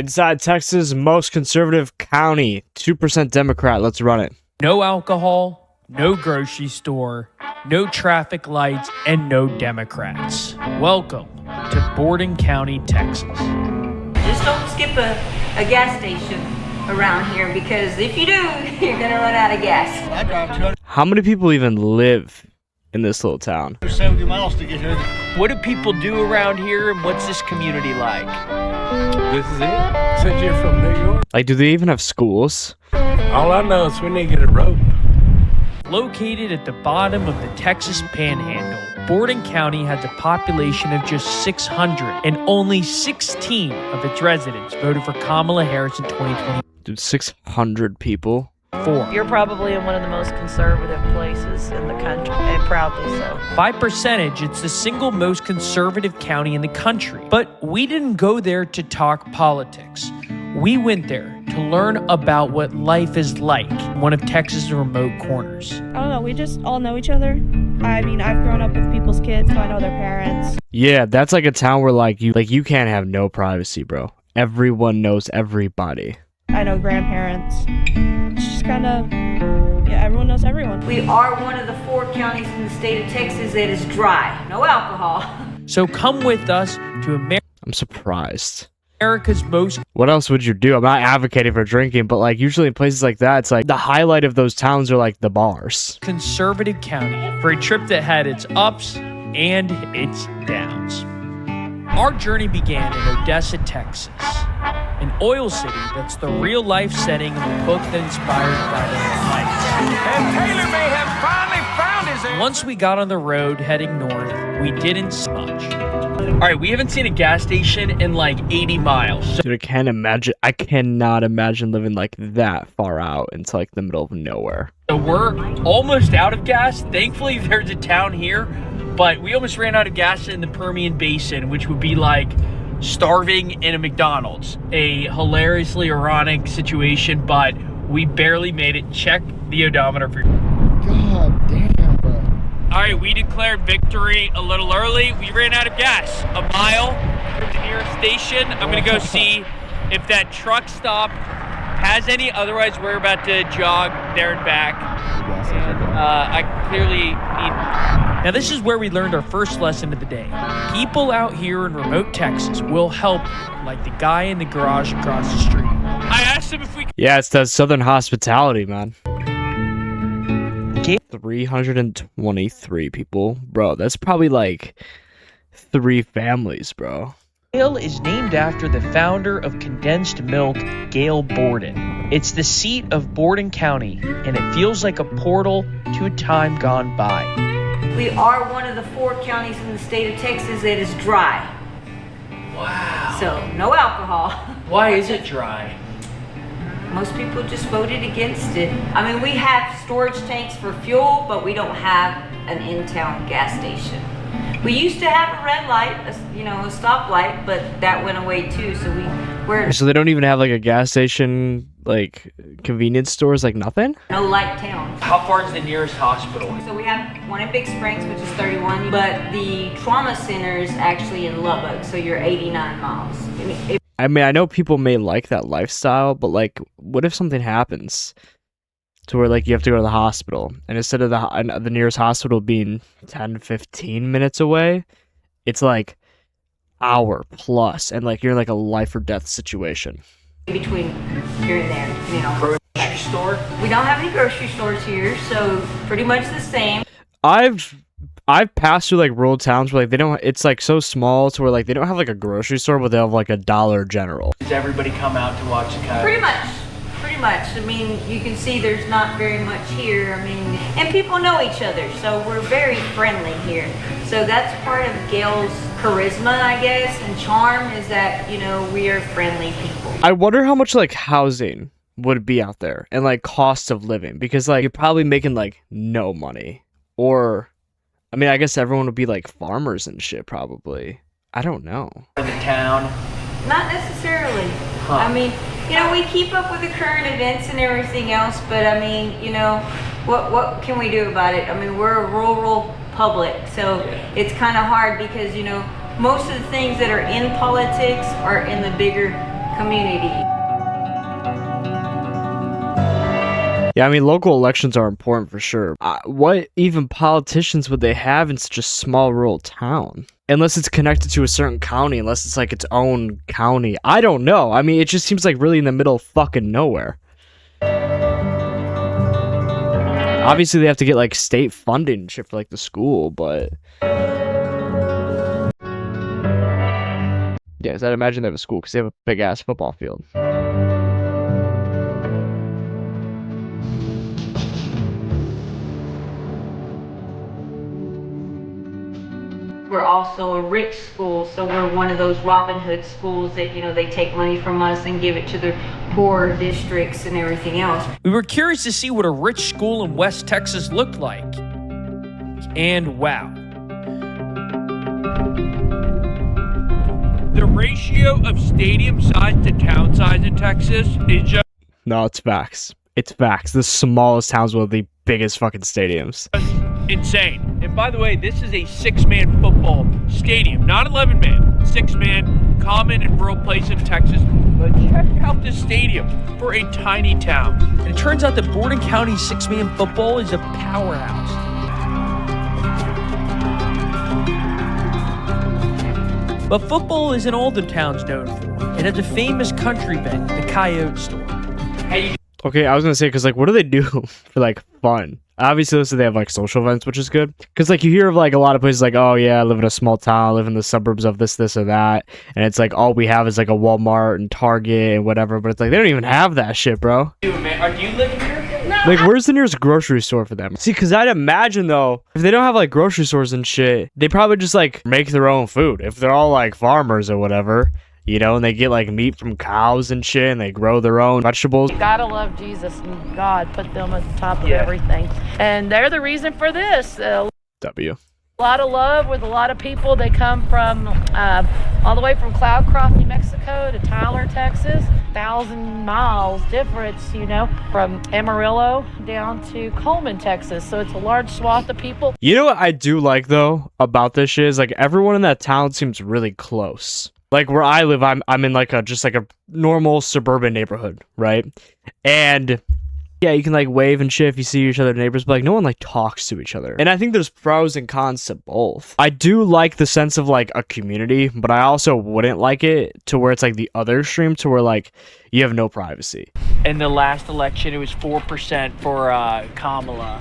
Inside Texas' most conservative county, 2% Democrat. Let's run it. No alcohol, no grocery store, no traffic lights, and no Democrats. Welcome to Borden County, Texas. Just don't skip a gas station around here, because if you do, you're gonna run out of gas. How many people even live in this little town? 70 miles to get here. What do people do around here, and what's this community like? This is it. Since you're from New York. Like, do they even have schools? All I know is we need to get a road. Located at the bottom of the Texas Panhandle, Borden County has a population of just 600, and only 16 of its residents voted for Kamala Harris in 2024. Dude, 600 people? You're probably in one of the most conservative places in the country, and proudly so. By percentage, it's the single most conservative county in the country. But we didn't go there to talk politics. We went there to learn about what life is like in one of Texas' remote corners. I don't know, we just all know each other. I mean, I've grown up with people's kids, so I know their parents. Yeah, that's like a town where you can't have no privacy, bro. Everyone knows everybody. I know grandparents. It's just kind of, yeah, everyone knows everyone. We are one of the 4 counties in the state of Texas that is dry. No alcohol. So come with us to I'm surprised. America's most... What else would you do? I'm not advocating for drinking, but like usually in places like that, it's like the highlight of those towns are like the bars. conservative county for a trip that had its ups and its downs. Our journey began in Odessa, Texas, an oil city that's the real-life setting of the book that inspired Friday Night Lights. And Taylor may have finally found his... Once we got on the road heading north, we didn't see much. All right, we haven't seen a gas station in like 80 miles. Dude, I cannot imagine living like that far out into like the middle of nowhere. So we're almost out of gas. Thankfully, there's a town here, but we almost ran out of gas in the Permian Basin, which would be like starving in a McDonald's. A hilariously ironic situation, but we barely made it. Check the odometer for... God damn, bro. All right, we declared victory a little early. We ran out of gas a mile from the nearest station. I'm gonna go see if that truck stop has any. Otherwise, we're about to jog there and back. I clearly need... Now, this is where we learned our first lesson of the day. People out here in remote Texas will help, like the guy in the garage across the street. I asked him if we... Yeah, it's that Southern hospitality, man. 323 people. Bro, that's probably like 3 families, bro. Gale is named after the founder of condensed milk, Gale Borden. It's the seat of Borden County, and it feels like a portal to a time gone by. We are one of the 4 counties in the state of Texas that is dry. Wow. So, no alcohol. Why is it dry? Most people just voted against it. I mean, we have storage tanks for fuel, but we don't have an in-town gas station. We used to have a red light, a stoplight, but that went away too. So they don't even have like a gas station, like convenience stores, like nothing? No light towns. How far is the nearest hospital? So we have one in Big Springs, which is 31, but the trauma center is actually in Lubbock, so you're 89 miles. I mean, I know people may like that lifestyle, but like, what if something happens to where like you have to go to the hospital, and instead of the nearest hospital being 10-15 minutes away, it's like hour plus, and like you're in like a life or death situation. Between here and there, Grocery store? We don't have any grocery stores here, so pretty much the same. I've passed through like rural towns where like they don't. It's like so small to where like they don't have like a grocery store, but they have like a Dollar General. Does everybody come out to watch the Coyotes? Pretty much. I mean, you can see there's not very much here. I mean, and people know each other, so we're very friendly here. So that's part of Gale's charisma, I guess, and charm is that, we are friendly people. I wonder how much like housing would be out there and like cost of living, because like you're probably making like no money, or I mean, I guess everyone would be like farmers and shit probably. I don't know. In the town? Not necessarily. Huh. I mean, we keep up with the current events and everything else, but I mean, what can we do about it? I mean, we're a rural public, so it's kind of hard because, most of the things that are in politics are in the bigger community. Yeah, I mean, local elections are important for sure. What even politicians would they have in such a small rural town? Unless it's connected to a certain county, unless it's like its own county. I don't know. I mean, it just seems like really in the middle of fucking nowhere. Obviously, they have to get like state funding and shit for like the school, but yeah, 'cause I'd imagine they have a school because they have a big ass football field. We're also a rich school, so we're one of those Robin Hood schools that, you know, they take money from us and give it to the poor districts and everything else. We were curious to see what a rich school in West Texas looked like. And wow. The ratio of stadium size to town size in Texas is just No, it's facts. It's facts. The smallest towns with the biggest fucking stadiums. insane. And by the way, this is a 6-man football stadium, not 11-man. 6-man, common and rural place in Texas. But check out this stadium for a tiny town. And it turns out that Borden County 6-man football is a powerhouse. But football isn't all the town's known for. It has a famous country event, the Coyote Store. Okay, I was gonna say, because, like, what do they do for, like, fun? Obviously, listen, they have, like, social events, which is good. Because, like, you hear of, like, a lot of places, like, oh, yeah, I live in a small town, I live in the suburbs of this, or that. And it's, like, all we have is, like, a Walmart and Target and whatever. But it's, like, they don't even have that shit, bro. Do you live here? Like, where's the nearest grocery store for them? See, because I'd imagine, though, if they don't have, like, grocery stores and shit, they probably just, like, make their own food. If they're all, like, farmers or whatever. You know, and they get like meat from cows and shit, and they grow their own vegetables. You gotta love Jesus and God, put them at the top of everything. And they're the reason for this. W. A lot of love with a lot of people. They come from all the way from Cloudcroft, New Mexico to Tyler, Texas. 1,000 miles difference, you know, from Amarillo down to Coleman, Texas. So it's a large swath of people. You know what I do like, though, about this shit is, like, everyone in that town seems really close. Like, where I live, I'm in, like, just, like, a normal suburban neighborhood, right? And, yeah, you can, like, wave and shit if you see each other neighbors, but, like, no one, like, talks to each other. And I think there's pros and cons to both. I do like the sense of, like, a community, but I also wouldn't like it to where it's, like, the other extreme to where, like, you have no privacy. In the last election, it was 4% for Kamala.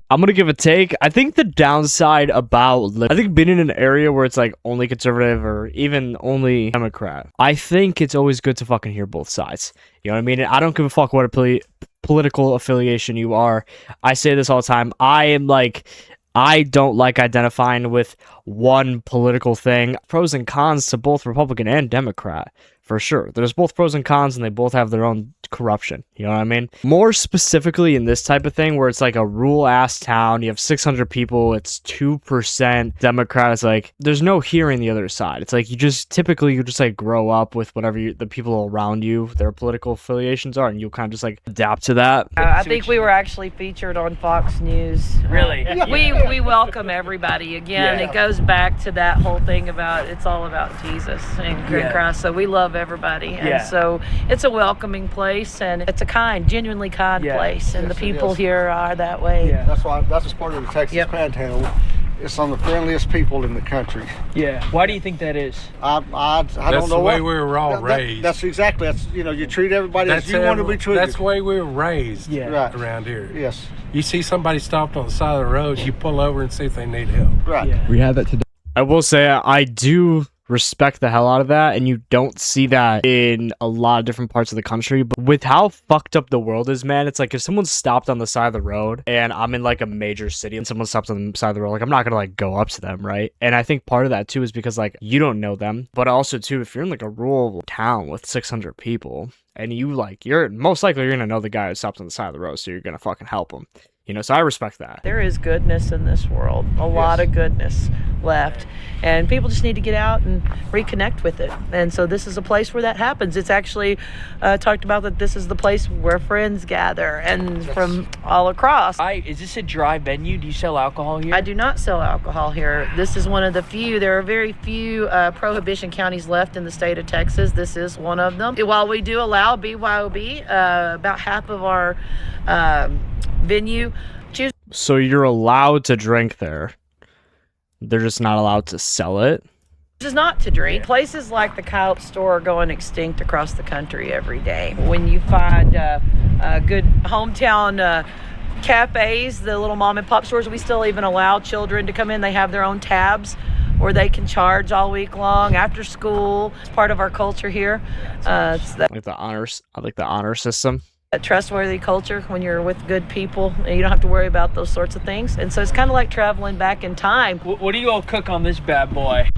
I'm gonna give a take. I think the downside about I think being in an area where it's like only conservative or even only Democrat, I think it's always good to fucking hear both sides. You know what I mean? I don't give a fuck what a political affiliation you are. I say this all the time. I don't like identifying with one political thing. Pros and cons to both Republican and Democrat, for sure. There's both pros and cons, and they both have their own corruption. You know what I mean? More specifically in this type of thing, where it's like a rural-ass town, you have 600 people, it's 2% Democrat. It's like, there's no hearing the other side. It's like, you just like grow up with whatever the people around you, their political affiliations are, and you'll kind of just like adapt to that. I think we were actually featured on Fox News. Really? We welcome everybody. Again, it goes back to that whole thing about it's all about Jesus and Christ. So we love everybody. And so it's a welcoming place, and it's a genuinely kind place. And the people here are that way. Yeah. That's just part of the Texas Panhandle. It's some of the friendliest people in the country. Yeah. Why do you think that is? I don't know. That's the way we were all raised. That's exactly. That's, you know, you treat everybody as you want to be treated. That's the way we were raised around here. Yes. You see somebody stopped on the side of the road, you pull over and see if they need help. Right. Yeah. We had that today. I will say I do respect the hell out of that, and you don't see that in a lot of different parts of the country. But with how fucked up the world is, man, it's like if someone stopped on the side of the road and I'm in like a major city and someone stops on the side of the road, like I'm not gonna like go up to them, right? And I think part of that too is because like you don't know them, but also too if you're in like a rural town with 600 people and you like you're most likely you're gonna know the guy who stopped on the side of the road, so you're gonna fucking help him. So I respect that. There is goodness in this world, a lot of goodness left, and people just need to get out and reconnect with it. And so this is a place where that happens. It's actually talked about that this is the place where friends gather, and from all across. Is this a dry venue? Do you sell alcohol here? I do not sell alcohol here. This is one of the few. There are very few prohibition counties left in the state of Texas. This is one of them. While we do allow BYOB, about half of our venue. So you're allowed to drink there. They're just not allowed to sell it. This is not to drink. Places like the Coyote store are going extinct across the country every day. When you find good hometown cafes, the little mom and pop stores, we still even allow children to come in. They have their own tabs where they can charge all week long after school. It's part of our culture here. It's that Like the honor system. a trustworthy culture when you're with good people. You don't have to worry about those sorts of things. And so it's kind of like traveling back in time. What do you all cook on this bad boy?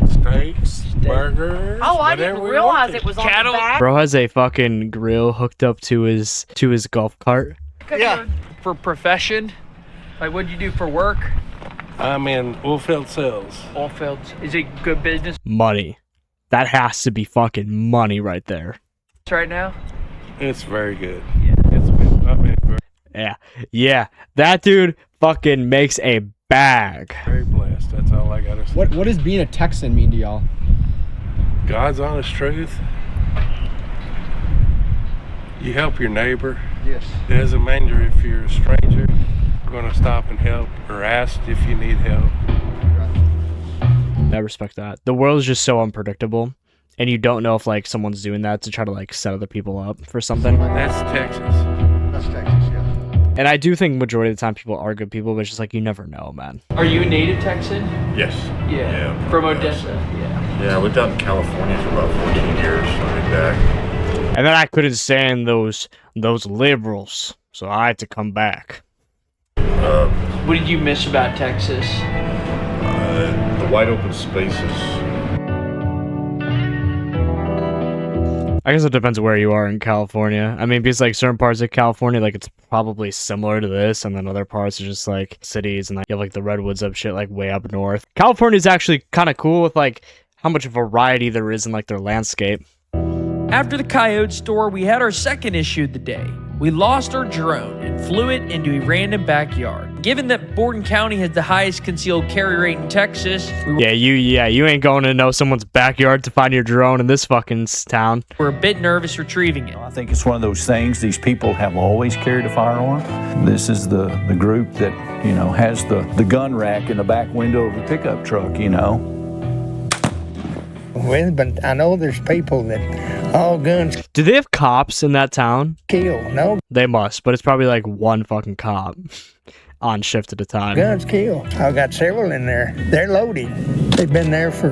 Steaks, burgers. Oh, I whatever didn't we realize wanted. it was Cattle? on the back. Bro has a fucking grill hooked up to his golf cart. Yeah. For profession? Like, what'd you do for work? I'm in oilfield sales. All fields. Is it good business Money. That has to be fucking money right there. right now? It's very good. I've been Yeah. That dude fucking makes a bag. very blessed. That's all I gotta say. What does being a Texan mean to y'all? God's honest truth. You help your neighbor. Yes. It doesn't matter if you're a stranger. You're gonna stop and help or ask if you need help. I respect that. The world is just so unpredictable, and you don't know if like someone's doing that to try to like set other people up for something. That's Texas. That's Texas, yeah. And I do think majority of the time people are good people, but it's just like you never know, man. Are you a native Texan? Yes. Yeah. From Odessa? Yeah, I lived out in California for about 14 years. I moved back. And then I couldn't stand those liberals, so I had to come back. What did you miss about Texas? The wide open spaces. I guess it depends where you are in California. I mean, because like certain parts of California, like it's probably similar to this, and then other parts are just like cities, and like you have like the redwoods up shit like way up north. California is actually kind of cool with like how much variety there is in like their landscape. After the Coyote store, we had our second issue of the day. We lost our drone and flew it into a random backyard. Given that Borden County has the highest concealed carry rate in Texas, You ain't going to know someone's backyard to find your drone in this fucking town. were a bit nervous retrieving it. I think it's one of those things, these people have always carried a firearm. This is the group that, has the gun rack in the back window of the pickup truck, Well, but I know there's people that all guns Do they have cops in that town? kill. No, They must, but it's probably like one fucking cop on shift at a time. guns kill. I've got several in there. They're loaded. They've been there for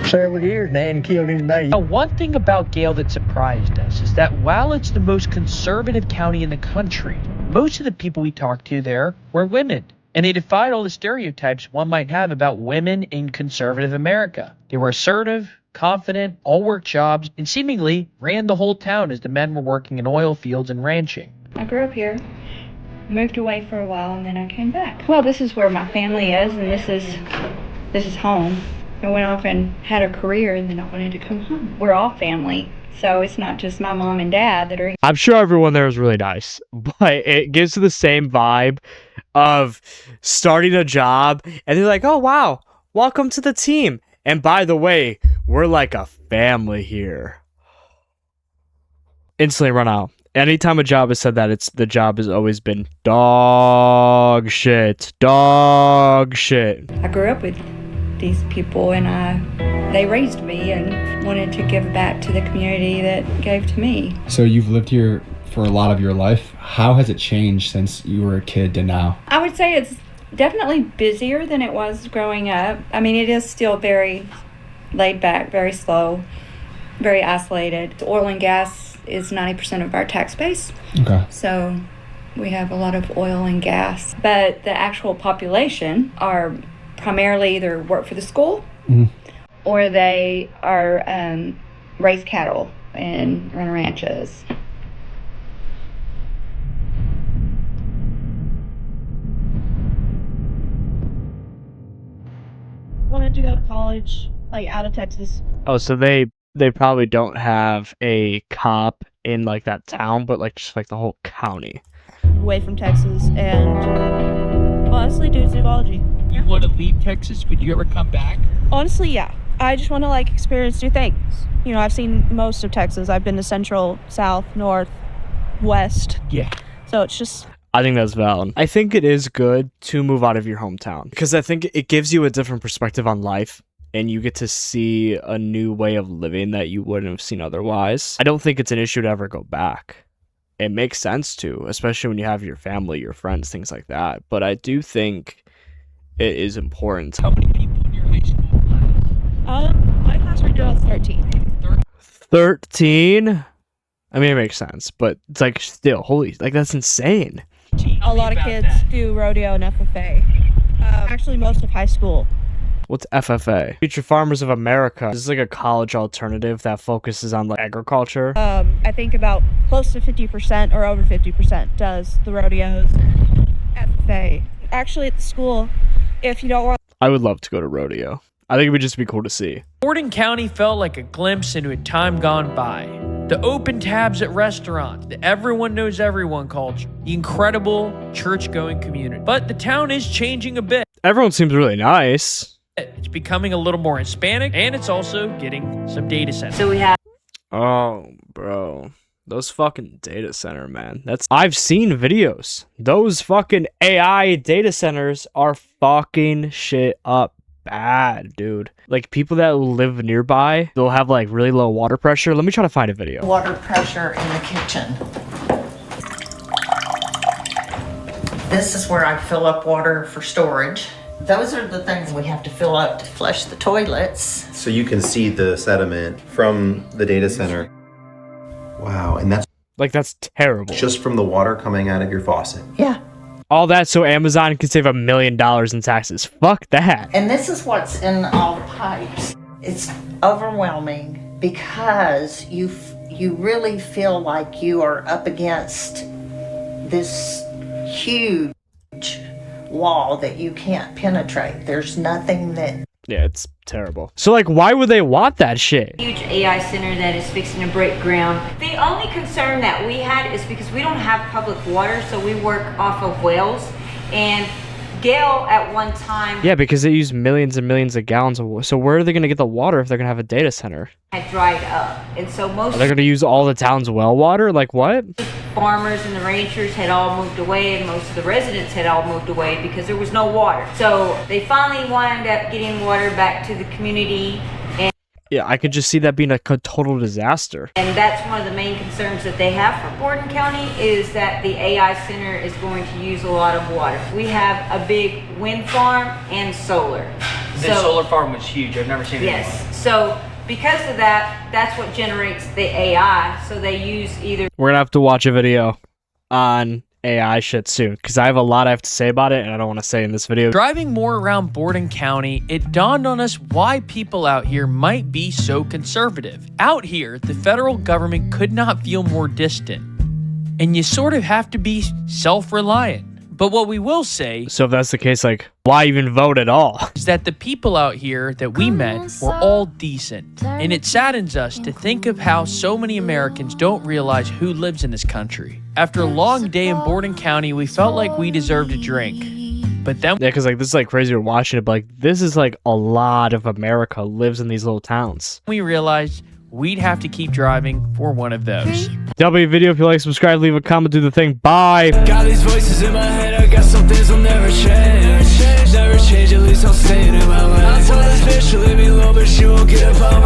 several years. They hadn't killed anybody. Now, one thing about Gale that surprised us is that while it's the most conservative county in the country, most of the people we talked to there were women. And they defied all the stereotypes one might have about women in conservative America. They were assertive, confident, all worked jobs, and seemingly ran the whole town as the men were working in oil fields and ranching. I grew up here, moved away for a while, and then I came back. Well, this is where my family is, and this is home. I went off and had a career, and then I wanted to come home. We're all family, so it's not just my mom and dad that are here. I'm sure everyone there is really nice, but it gives the same vibe of starting a job and they're like, oh wow, welcome to the team. And by the way, we're like a family here. Instantly run out. Anytime a job has said that, the job has always been dog shit. Dog shit. I grew up with these people, and they raised me and wanted to give back to the community that gave to me. So you've lived here for a lot of your life. How has it changed since you were a kid to now? I would say it's definitely busier than it was growing up. I mean, it is still very laid back, very slow, very isolated. Oil and gas is 90% of our tax base. Okay. So we have a lot of oil and gas. But the actual population are primarily either work for the school or they are raise cattle and run ranches. to go to college, like out of Texas. Oh, so they probably don't have a cop in like that town, but like just like the whole county. Away from Texas, and honestly, do zoology. You want to leave Texas? Would you ever come back? Honestly, yeah. I just want to like experience new things. You know, I've seen most of Texas. I've been to Central, South, North, West. Yeah. So it's just... I think that's valid. I think it is good to move out of your hometown because I think it gives you a different perspective on life and you get to see a new way of living that you wouldn't have seen otherwise. I don't think it's an issue to ever go back. It makes sense to, especially when you have your family, your friends, things like that. But I do think it is important. How many people in your high school class? My class right now is 13. 13? I mean, it makes sense, but it's like still, holy, like that's insane. A lot of kids do rodeo and FFA. Actually, most of high school. What's FFA? Future Farmers of America. This is like a college alternative that focuses on like agriculture. I think about close to 50% or over 50% does the rodeos and FFA. Actually, at the school, if you don't want... I would love to go to rodeo. I think it would just be cool to see. Borden County felt like a glimpse into a time gone by. The open tabs at restaurants, the everyone knows everyone culture, the incredible church-going community. But the town is changing a bit. Everyone seems really nice. It's becoming a little more Hispanic, and it's also getting some data centers. So we have... Oh, bro. Those fucking data center, man. I've seen videos. Those fucking AI data centers are fucking shit up bad, dude. Like people that live nearby, they'll have like really low water pressure. Let me try to find a video. Water pressure in the kitchen. This is where I fill up water for storage. Those are the things we have to fill up to flush the toilets. So you can see the sediment from the data center. Wow, and that's terrible. Just from the water coming out of your faucet. Yeah. All that so Amazon can save $1 million in taxes. Fuck that. And this is what's in all the pipes. It's overwhelming because you really feel like you are up against this huge wall that you can't penetrate. There's nothing that... Yeah, it's terrible. So, like, why would they want that shit? Huge AI center that is fixing to break ground. The only concern that we had is because we don't have public water, so we work off of wells. And Gale at one time... Yeah, because they use millions and millions of gallons of water. So where are they going to get the water if they're going to have a data center? ...had dried up. And so most... Are they going to use all the town's well water? Like, what? Farmers and the ranchers had all moved away, and most of the residents had all moved away because there was no water. So they finally wound up getting water back to the community. And yeah, I could just see that being a total disaster. And that's one of the main concerns that they have for Borden County is that the AI center is going to use a lot of water. We have a big wind farm and solar. The solar farm was huge. I've never seen it. Yes. So because of that, that's what generates the AI. So they use either... We're going to have to watch a video on AI shit soon because I have a lot I have to say about it and I don't want to say in this video. Driving more around Borden County, it dawned on us why people out here might be so conservative. Out here, the federal government could not feel more distant. And you sort of have to be self-reliant. But what we will say... So if that's the case, like, why even vote at all? ...is that the people out here that we met were all decent. And it saddens us to think of how so many Americans don't realize who lives in this country. After a long day in Borden County, we felt like we deserved a drink. But then... Yeah, because, like, this is, like, crazy. We're watching it, but, like, this is, like, a lot of America lives in these little towns. We realized we'd have to keep driving for one of those. W video, if you like, subscribe, leave a comment, do the thing. Bye. Got these voices in my head, I got some things will never change. Never change, at least I'll stay in my way. I told this bitch to leave me alone, but she won't get up on my